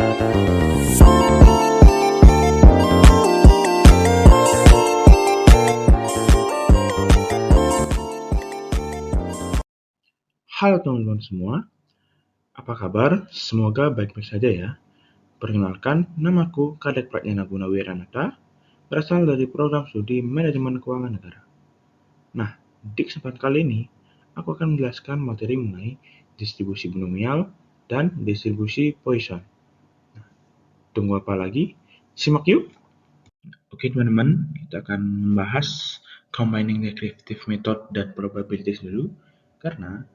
Halo teman-teman semua, apa kabar? Semoga baik-baik saja ya. Perkenalkan, namaku Kadek Pratnyana Gunawiranata, berasal dari program studi Manajemen Keuangan Negara. Nah, di kesempatan kali ini, aku akan menjelaskan materi mengenai distribusi binomial dan distribusi Poisson. Nah, tunggu apa lagi? Simak yuk! Oke teman-teman, kita akan membahas combining descriptive method dan probabilities dulu, karena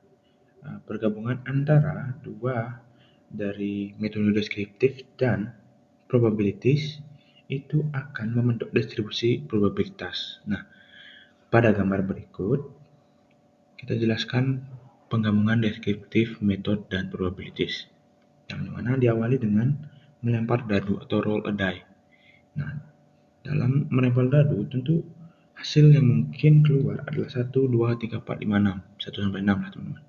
pergabungan antara dua dari metode deskriptif dan probabilities itu akan membentuk distribusi probabilitas. Nah, pada gambar berikut kita jelaskan penggabungan deskriptif, metode, dan probabilities. Yang mana diawali dengan melempar dadu atau roll a die. Nah, dalam melempar dadu tentu hasil yang mungkin keluar adalah 1, 2, 3, 4, 5, 6. 1 sampai 6 lah teman-teman.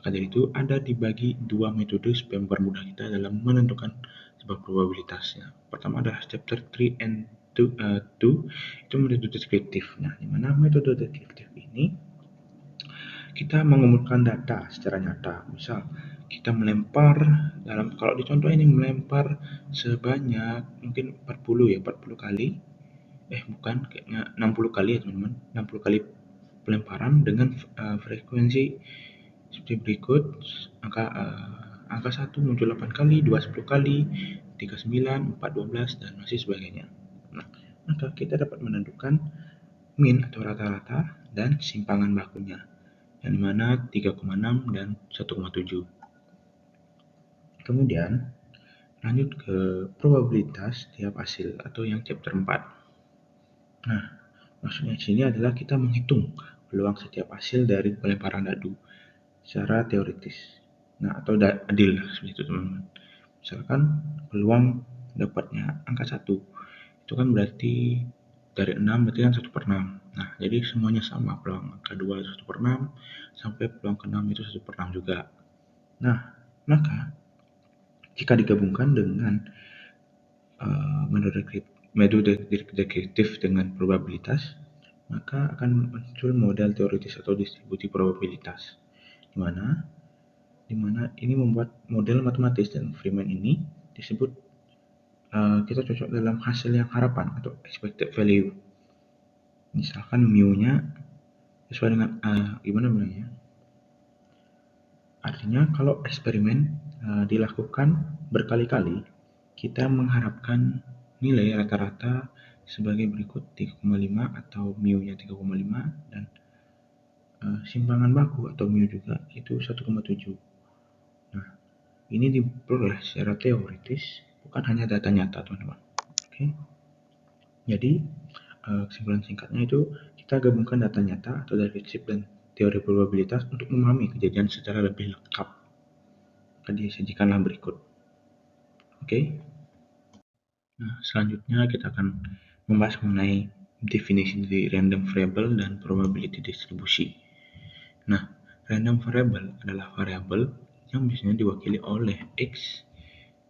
Maka dari itu ada dibagi dua metode supaya mempermudah kita dalam menentukan sebuah probabilitasnya. Pertama adalah chapter 3 and 2 itu metode deskriptif. Nah, di mana metode deskriptif ini kita mengumpulkan data secara nyata. Misal kita melempar kalau di contoh ini melempar sebanyak mungkin 40 kali. Bukan, kayaknya 60 kali ya teman-teman. 60 kali pelemparan dengan frekuensi seperti berikut. Angka 1 muncul 8 kali, 2 10 kali, 3 9, 4 12, dan masih sebagainya. Nah, maka kita dapat menentukan min atau rata-rata dan simpangan bakunya, yang dimana 3,6 dan 1,7. Kemudian lanjut ke probabilitas tiap hasil atau yang chapter 4. Nah, maksudnya di sini adalah kita menghitung peluang setiap hasil dari pelemparan dadu secara teoritis. Nah, atau adil lah seperti itu teman-teman. Misalkan peluang dapatnya angka 1, itu kan berarti dari 6 berarti kan 1/6. Nah, jadi semuanya sama, peluang angka 2 1/6 sampai peluang ke-6 itu 1/6 juga. Nah, maka jika digabungkan dengan metode deskriptif dengan probabilitas, maka akan muncul model teoritis atau distribusi probabilitas, di mana ini membuat model matematis, dan Freeman ini disebut kita cocok dalam hasil yang harapan atau expected value. Misalkan mu-nya sesuai dengan gimana bilangnya? Artinya kalau eksperimen dilakukan berkali-kali, kita mengharapkan nilai rata-rata sebagai berikut 3,5 atau mu-nya 3,5 dan simpangan baku atau mu juga itu 1,7. Nah, ini diperoleh secara teoritis, bukan hanya data nyata, teman-teman. Oke. Jadi, kesimpulan singkatnya itu kita gabungkan data nyata atau dari chip dan teori probabilitas untuk memahami kejadian secara lebih lengkap. Akan disajikanlah berikut. Oke. Nah, selanjutnya kita akan membahas mengenai definisi dari random variable dan probability distribusi. Nah, random variable adalah variabel yang biasanya diwakili oleh X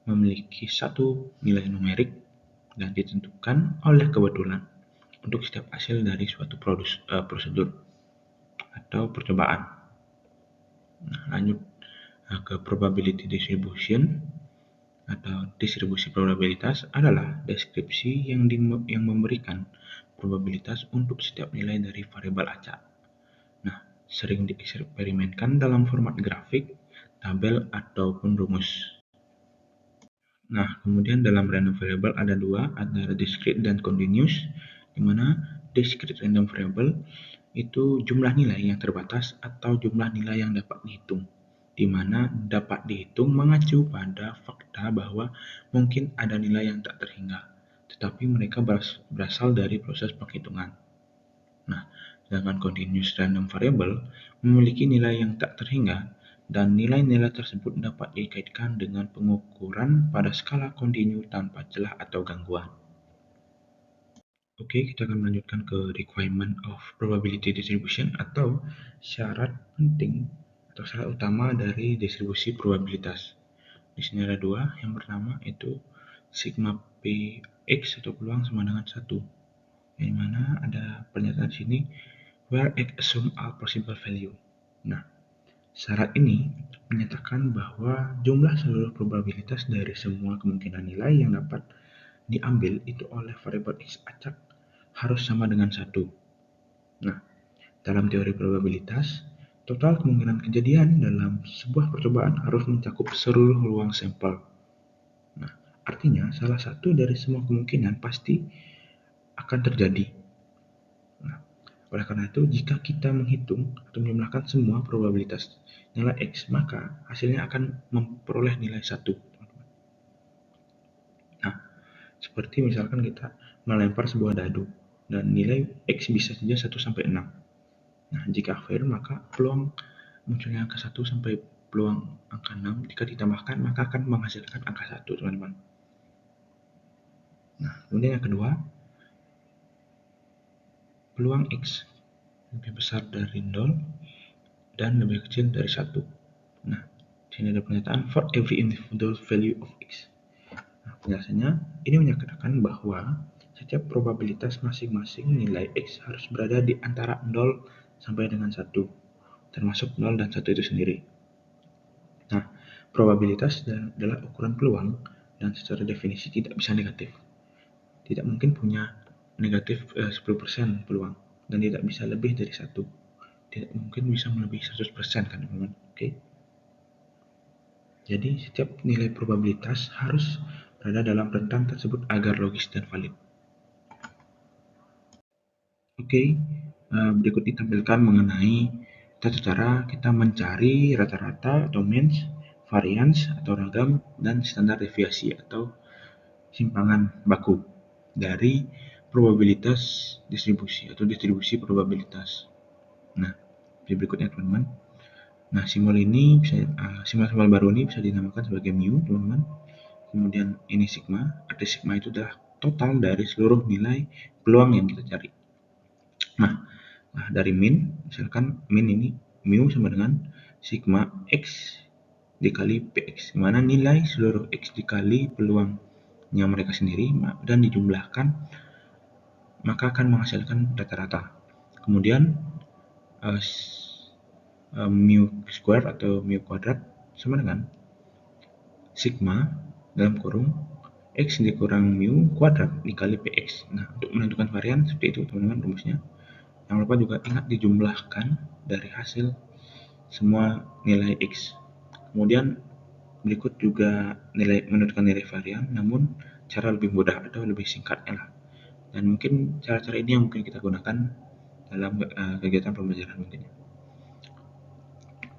memiliki satu nilai numerik dan ditentukan oleh kebetulan untuk setiap hasil dari suatu prosedur atau percobaan. Nah, lanjut ke probability distribution atau distribusi probabilitas adalah deskripsi yang memberikan probabilitas untuk setiap nilai dari variabel acak. Nah, sering dieksperimenkan dalam format grafik, tabel, ataupun rumus. Nah, kemudian dalam random variable ada dua, antara discrete dan continuous, di mana discrete random variable itu jumlah nilai yang terbatas atau jumlah nilai yang dapat dihitung, di mana dapat dihitung mengacu pada fakta bahwa mungkin ada nilai yang tak terhingga, tetapi mereka berasal dari proses penghitungan. Nah, sedangkan continuous random variable memiliki nilai yang tak terhingga, dan nilai-nilai tersebut dapat dikaitkan dengan pengukuran pada skala kontinu tanpa celah atau gangguan. Oke, kita akan melanjutkan ke requirement of probability distribution atau syarat penting atau syarat utama dari distribusi probabilitas, Di sini ada dua. Yang pertama itu sigma Px atau peluang sama dengan 1. Yang mana ada pernyataan di sini where x assume all possible value. Nah, syarat ini menyatakan bahwa jumlah seluruh probabilitas dari semua kemungkinan nilai yang dapat diambil itu oleh variabel x acak harus sama dengan 1. Nah, dalam teori probabilitas, total kemungkinan kejadian dalam sebuah percobaan harus mencakup seluruh ruang sampel. Nah, artinya salah satu dari semua kemungkinan pasti akan terjadi. Nah, oleh karena itu, jika kita menghitung atau menjumlahkan semua probabilitas nilai X, maka hasilnya akan memperoleh nilai 1. Nah, seperti misalkan kita melempar sebuah dadu, dan nilai X bisa saja 1-6. Nah, jika fair, maka peluang munculnya angka 1 sampai peluang angka 6 jika ditambahkan maka akan menghasilkan angka 1, teman-teman. Nah, kemudian yang kedua, peluang X lebih besar dari 0 dan lebih kecil dari 1. Nah, di sini ada pernyataan for every individual value of X. Nah, penjelasannya ini menyatakan bahwa setiap probabilitas masing-masing nilai X harus berada di antara 0 sampai dengan 1, termasuk 0 dan 1 itu sendiri. Nah, probabilitas adalah ukuran peluang dan secara definisi tidak bisa negatif. Tidak mungkin punya negatif 10% peluang dan tidak bisa lebih dari 1. Tidak mungkin bisa melebihi 100% kan, teman-teman. Oke. Jadi, setiap nilai probabilitas harus berada dalam rentang tersebut agar logis dan valid. Oke, berikut ditampilkan mengenai tata cara kita mencari rata-rata atau means, variance atau ragam, dan standar deviasi atau simpangan baku dari probabilitas distribusi atau distribusi probabilitas. Nah, di berikutnya teman-teman. Nah, simbol baru ini bisa dinamakan sebagai mu, teman-teman. Kemudian ini sigma. Arti sigma itu adalah total dari seluruh nilai peluang yang kita cari. Nah, dari min, misalkan min ini mu sama dengan sigma x dikali px, di mana nilai seluruh x dikali peluangnya mereka sendiri dan dijumlahkan maka akan menghasilkan rata-rata. Kemudian mu square atau mu kuadrat sama dengan sigma dalam kurung x dikurang mu kuadrat dikali px. Nah, untuk menentukan varian seperti itu teman-teman rumusnya. Jangan lupa juga ingat dijumlahkan dari hasil semua nilai x. Kemudian berikut juga menentukan nilai varian, namun cara lebih mudah atau lebih singkatnya lah. Dan mungkin cara-cara ini yang mungkin kita gunakan dalam kegiatan pembelajaran mungkin.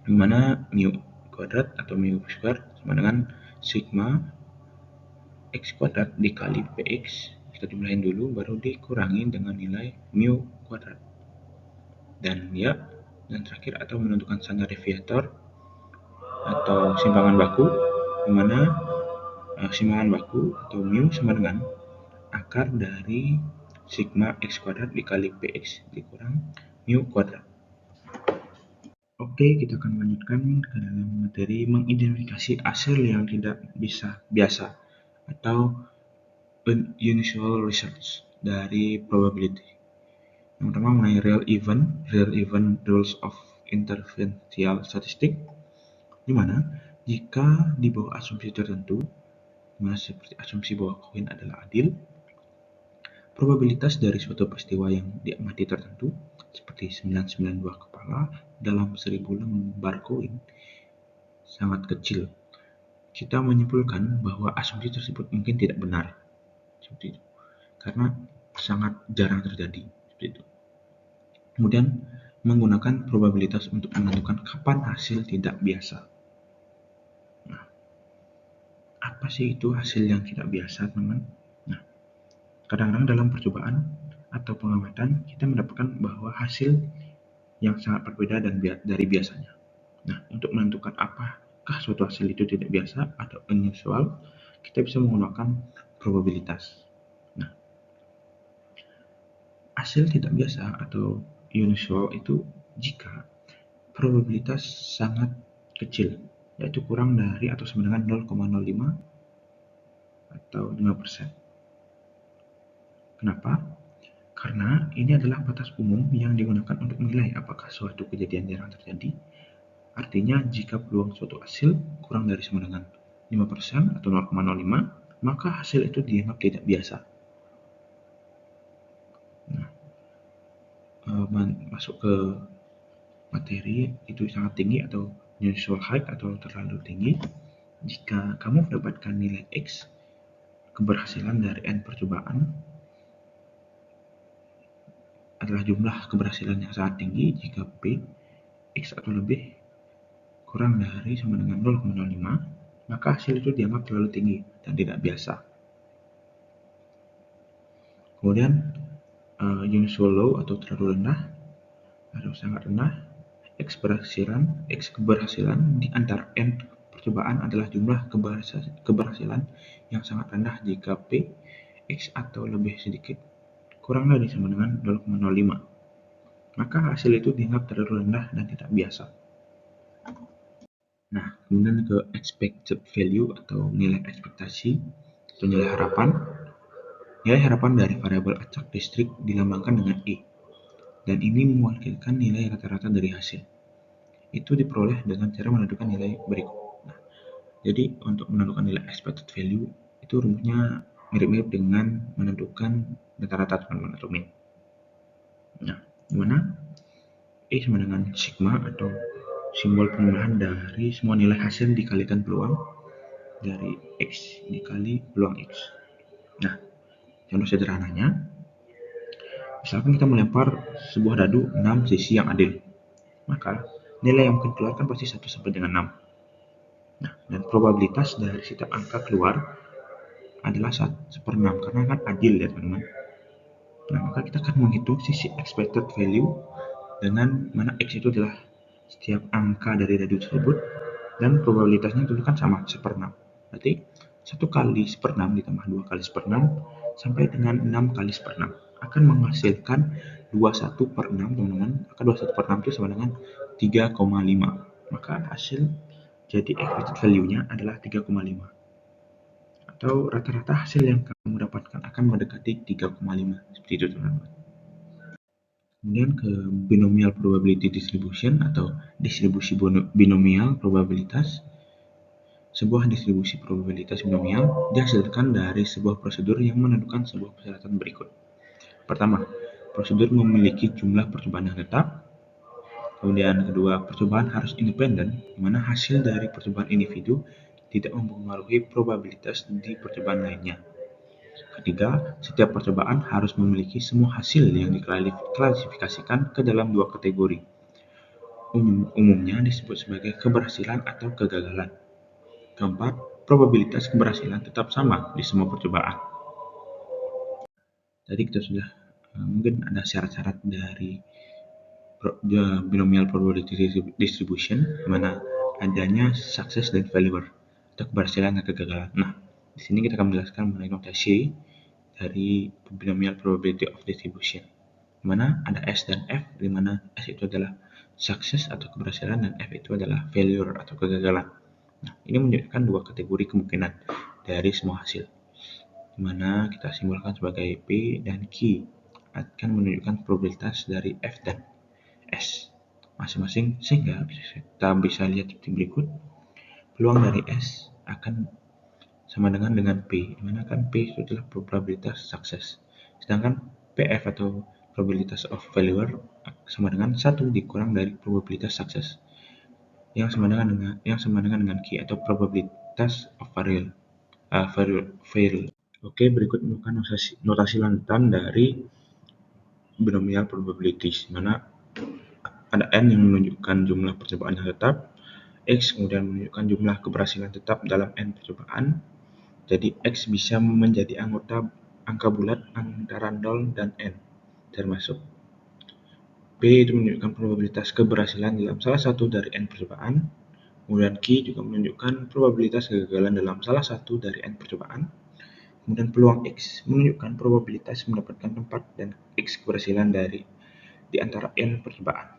Di mana mu kuadrat atau mu square sama dengan sigma x kuadrat dikali px, kita jumlahin dulu baru dikurangi dengan nilai mu kuadrat. Dan terakhir atau menentukan standar deviator atau simpangan baku, di mana simpangan baku atau mu sama dengan akar dari sigma x kuadrat dikali px dikurang mu kuadrat. Oke, kita akan melanjutkan ke dalam materi mengidentifikasi hasil yang tidak bisa biasa atau unusual results dari probability. Yang pertama mengenai real event rules of interferential statistics, di mana jika di bawah asumsi tertentu, seperti asumsi bahwa koin adalah adil, probabilitas dari suatu peristiwa yang diamati tertentu, seperti 992 kepala dalam 1000 lembar koin, sangat kecil. Kita menyimpulkan bahwa asumsi tersebut mungkin tidak benar, seperti itu, karena sangat jarang terjadi, seperti itu. Kemudian menggunakan probabilitas untuk menentukan kapan hasil tidak biasa. Nah, apa sih itu hasil yang tidak biasa, teman-teman? Nah, kadang-kadang dalam percobaan atau pengamatan kita mendapatkan bahwa hasil yang sangat berbeda dari biasanya. Nah, untuk menentukan apakah suatu hasil itu tidak biasa atau unusual, kita bisa menggunakan probabilitas. Nah, hasil tidak biasa atau unusual itu jika probabilitas sangat kecil, yaitu kurang dari atau sama dengan 0,05 atau 5%. Kenapa? Karena ini adalah batas umum yang digunakan untuk menilai apakah suatu kejadian jarang terjadi. Artinya, jika peluang suatu hasil kurang dari sama dengan 5% atau 0,05, maka hasil itu dianggap tidak biasa. Nah, masuk ke materi itu sangat tinggi atau unusual high atau terlalu tinggi. Jika kamu mendapatkan nilai X, keberhasilan dari N percobaan adalah jumlah keberhasilan yang sangat tinggi jika P, X atau lebih kurang dari sama dengan 0,05, maka hasil itu dianggap terlalu tinggi dan tidak biasa. Kemudian unusual low atau terlalu rendah atau sangat rendah, X keberhasilan di antara N percobaan adalah jumlah keberhasilan yang sangat rendah jika P, X atau lebih sedikit kurang dari sama dengan 0,05. Maka hasil itu dianggap terlalu rendah dan tidak biasa. Nah, kemudian ke expected value atau nilai ekspektasi atau nilai harapan. Nilai harapan dari variabel acak distrik dilambangkan dengan E, dan ini mewakilkan nilai rata-rata dari hasil. Itu diperoleh dengan cara menentukan nilai berikut. Nah, jadi untuk menentukan nilai expected value itu rumusnya mirip-mirip dengan menentukan rata-rata teman-teman atau min. Nah, dimana E sama dengan sigma atau simbol pengulangan dari semua nilai hasil dikalikan peluang dari X dikali peluang X. Nah, contoh sederhananya, misalkan kita melempar sebuah dadu 6 sisi yang adil, maka nilai yang mungkin keluar kan pasti 1 sampai dengan 6. Nah, dan probabilitas dari setiap angka keluar adalah 1/6 karena kan adil ya teman-teman. Nah, maka kita akan menghitung sisi expected value dengan mana X itu adalah setiap angka dari dadu tersebut dan probabilitasnya itu kan sama 1/6. Berarti 1 kali 1/6 ditambah 2 kali 1/6 sampai dengan 6 kali 1/6 akan menghasilkan 21/6 teman-teman. Maka 21/6 itu sama dengan 3,5. Maka hasil jadi expected value-nya adalah 3,5. Atau rata-rata hasil yang kamu dapatkan akan mendekati 3,5. Seperti itu teman-teman. Kemudian ke binomial probability distribution atau distribusi binomial probabilitas. Sebuah distribusi probabilitas binomial dihasilkan dari sebuah prosedur yang menentukan sebuah persyaratan berikut. Pertama, prosedur memiliki jumlah percobaan yang tetap. Kemudian kedua, percobaan harus independen, di mana hasil dari percobaan individu tidak mempengaruhi probabilitas di percobaan lainnya. Ketiga, setiap percobaan harus memiliki semua hasil yang diklasifikasikan ke dalam dua kategori. Umumnya disebut sebagai keberhasilan atau kegagalan. Keempat, probabilitas keberhasilan tetap sama di semua percobaan. Tadi kita sudah mungkin ada syarat-syarat dari binomial probability distribution, di mana adanya success dan failure atau keberhasilan dan kegagalan. Nah, di sini kita akan menjelaskan mengenai notasi dari binomial probability of distribution, di mana ada S dan F, di mana S itu adalah success atau keberhasilan dan F itu adalah failure atau kegagalan. Nah, ini menunjukkan dua kategori kemungkinan dari semua hasil, di mana kita simbolkan sebagai P dan Q akan menunjukkan probabilitas dari F dan S masing-masing, sehingga kita bisa lihat seperti berikut. Peluang dari S akan sama dengan P, dimana kan P itu adalah probabilitas sukses, sedangkan PF atau probabilitas of failure sama dengan 1 dikurang dari probabilitas sukses yang sama dengan Q atau probabilitas of fail. Oke, berikut merupakan notasi lanjutan dari binomial probabilities, mana ada N yang menunjukkan jumlah percobaan yang tetap, X kemudian menunjukkan jumlah keberhasilan tetap dalam N percobaan. Jadi X bisa menjadi angka bulat antara 0 dan N, termasuk P itu menunjukkan probabilitas keberhasilan dalam salah satu dari N percobaan. Kemudian Q juga menunjukkan probabilitas kegagalan dalam salah satu dari N percobaan. Kemudian peluang X menunjukkan probabilitas mendapatkan tempat dan X keberhasilan di antara N percobaan.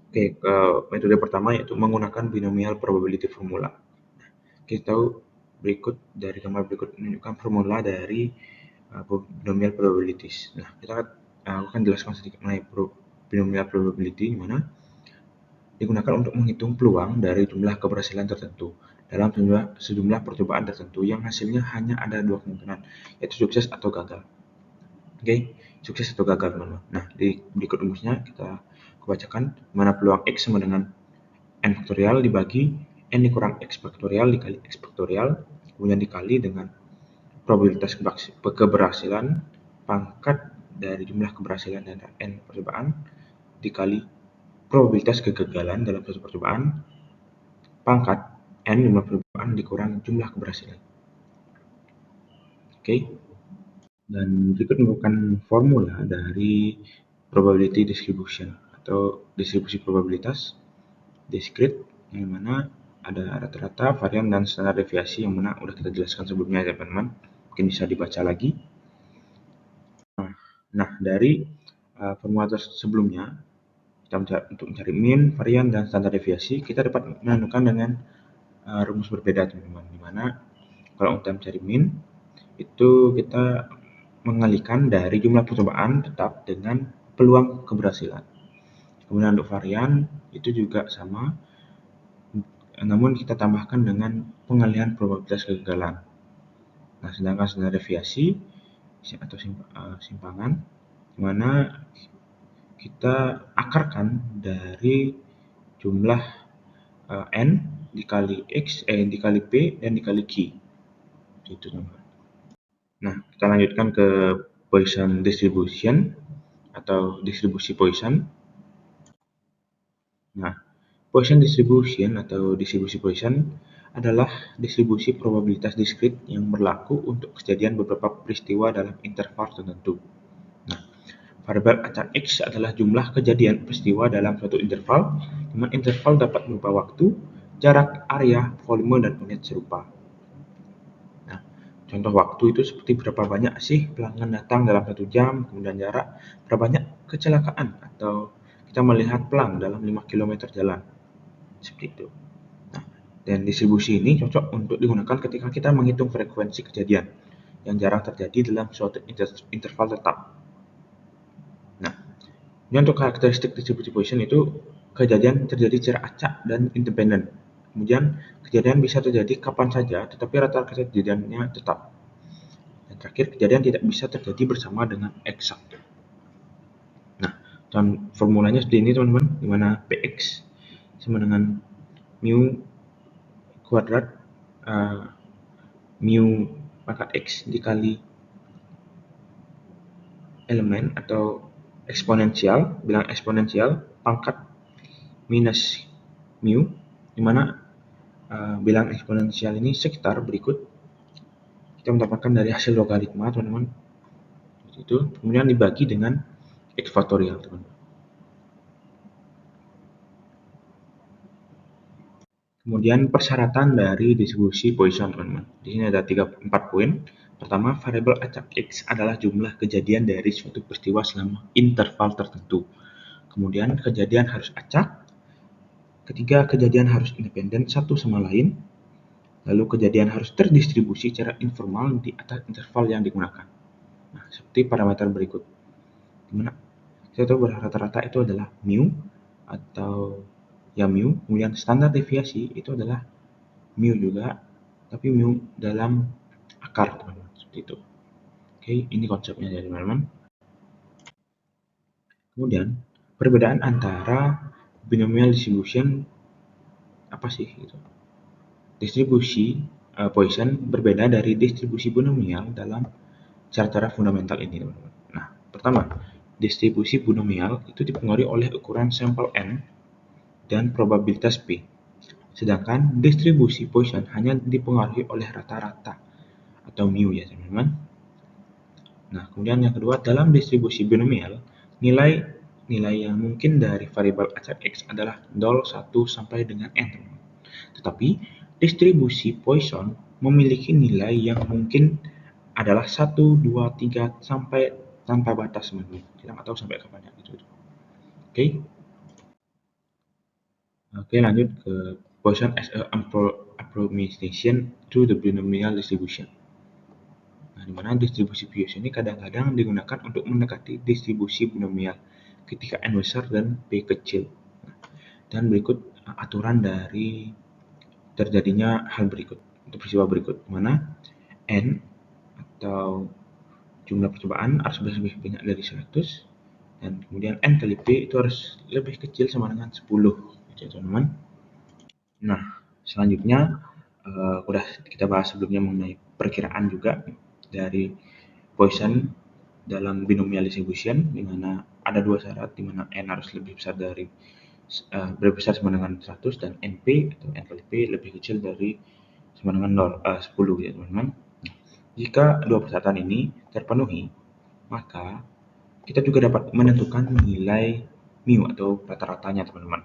Oke, metode pertama yaitu menggunakan binomial probability formula. Kita tahu dari gambar berikut menunjukkan formula dari binomial probabilities. Nah, aku akan jelaskan sedikit mengenai binomial probability, di mana digunakan untuk menghitung peluang dari jumlah keberhasilan tertentu dalam sejumlah percobaan tertentu yang hasilnya hanya ada dua kemungkinan, yaitu sukses atau gagal. Oke, sukses atau gagal, teman-teman. Nah, di berikut rumusnya kita bacakan, mana peluang X sama dengan N faktorial dibagi N dikurang X faktorial dikali X faktorial, kemudian dikali dengan probabilitas keberhasilan pangkat dari jumlah keberhasilan dan N percobaan dikali probabilitas kegagalan dalam suatu percobaan pangkat N jumlah percobaan dikurang jumlah keberhasilan. Oke, dan berikut merupakan formula dari probability distribution atau distribusi probabilitas discrete, yang mana ada rata-rata, varian, dan standar deviasi yang mana udah kita jelaskan sebelumnya ya teman-teman. Mungkin bisa dibaca lagi. Nah, dari formula sebelumnya, untuk mencari mean, varian, dan standar deviasi, kita dapat menentukan dengan rumus berbeda teman-teman. Dimana kalau untuk mencari mean, itu kita mengalihkan dari jumlah percobaan tetap dengan peluang keberhasilan. Kemudian untuk varian, itu juga sama, namun kita tambahkan dengan pengalihan probabilitas kegagalan. Nah, sedangkan standar deviasi atau simpangan, di mana kita akarkan dari jumlah n dikali x, dikali p dan dikali q. Itu teman-teman. Nah, kita lanjutkan ke Poisson distribution atau distribusi Poisson. Nah, Poisson distribution atau distribusi Poisson adalah distribusi probabilitas diskrit yang berlaku untuk kejadian beberapa peristiwa dalam interval tertentu. Nah, variabel acak X adalah jumlah kejadian peristiwa dalam suatu interval, di mana interval dapat berupa waktu, jarak, area, volume, dan unit serupa. Nah, contoh waktu itu seperti berapa banyak sih pelanggan datang dalam 1 jam, kemudian jarak, berapa banyak kecelakaan, atau kita melihat pelang dalam 5 km jalan. Seperti itu. Nah, dan distribusi ini cocok untuk digunakan ketika kita menghitung frekuensi kejadian yang jarang terjadi dalam suatu interval tetap. Nah, ini untuk karakteristik distribusi Poisson itu kejadian terjadi secara acak dan independen. Kemudian kejadian bisa terjadi kapan saja, tetapi rata-rata kejadiannya tetap. Dan terakhir, kejadian tidak bisa terjadi bersama dengan eksak. Nah, formulanya seperti ini teman-teman, di mana Px sama dengan mu kuadrat mu pangkat x dikali elemen atau eksponensial, bilang eksponensial pangkat minus mu, di mana bilang eksponensial ini sekitar berikut. Kita mendapatkan dari hasil logaritma, teman-teman. Itu kemudian dibagi dengan x faktorial, teman-teman. Kemudian persyaratan dari distribusi Poisson, teman-teman. Di sini ada 4 poin. Pertama, variabel acak X adalah jumlah kejadian dari suatu peristiwa selama interval tertentu. Kemudian kejadian harus acak. Ketiga, kejadian harus independen satu sama lain. Lalu kejadian harus terdistribusi secara informal di atas interval yang digunakan. Nah, seperti parameter berikut. Dimana kita tahu rata-rata itu adalah mu atau ya mu, kemudian standar deviasi itu adalah mu juga, tapi mu dalam akar, teman-teman, seperti itu. Oke, ini konsepnya ya teman-teman. Kemudian perbedaan antara binomial distribution apa sih itu? Distribusi Poisson berbeda dari distribusi binomial dalam cara-cara fundamental ini, teman-teman. Nah, pertama, distribusi binomial itu dipengaruhi oleh ukuran sampel n dan probabilitas p. Sedangkan distribusi Poisson hanya dipengaruhi oleh rata-rata atau mu ya, teman-teman. Nah, kemudian yang kedua, dalam distribusi binomial, nilai yang mungkin dari variabel acak X adalah 0, 1, sampai dengan n, teman-teman. Tetapi distribusi Poisson memiliki nilai yang mungkin adalah 1, 2, 3, sampai tanpa batas, teman-teman. Kita nggak tahu sampai kapan ya, gitu. Oke. Oke, lanjut ke Poisson as a approximation to the binomial distribution. Nah, di mana distribusi Poisson ini kadang-kadang digunakan untuk mendekati distribusi binomial ketika n besar dan p kecil. Dan berikut aturan dari terjadinya hal berikut, untuk peristiwa berikut, di mana n atau jumlah percobaan harus lebih banyak dari 100, dan kemudian n kali p itu harus lebih kecil sama dengan 10, gitu ya teman-teman. Nah, selanjutnya udah kita bahas sebelumnya mengenai perkiraan juga dari Poisson dalam binomial distribution, di mana ada dua syarat, di mana n harus lebih besar dari besar sama dengan 100 dan np atau n kali p lebih kecil dari sama dengan 10 ya teman-teman. Jika dua persyaratan ini terpenuhi, maka kita juga dapat menentukan nilai mu atau rata-ratanya teman-teman.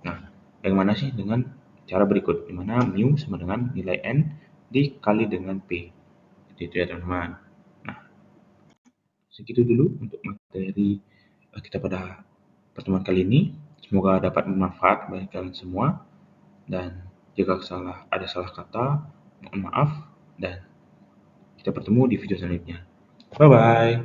Nah, bagaimana sih dengan cara berikut, di mana mu sama dengan nilai n dikali dengan p. Itu ya teman-teman. Nah, segitu dulu untuk materi kita pada pertemuan kali ini. Semoga dapat bermanfaat bagi kalian semua. Dan jika ada salah kata, mohon maaf. Dan kita bertemu di video selanjutnya. Bye-bye.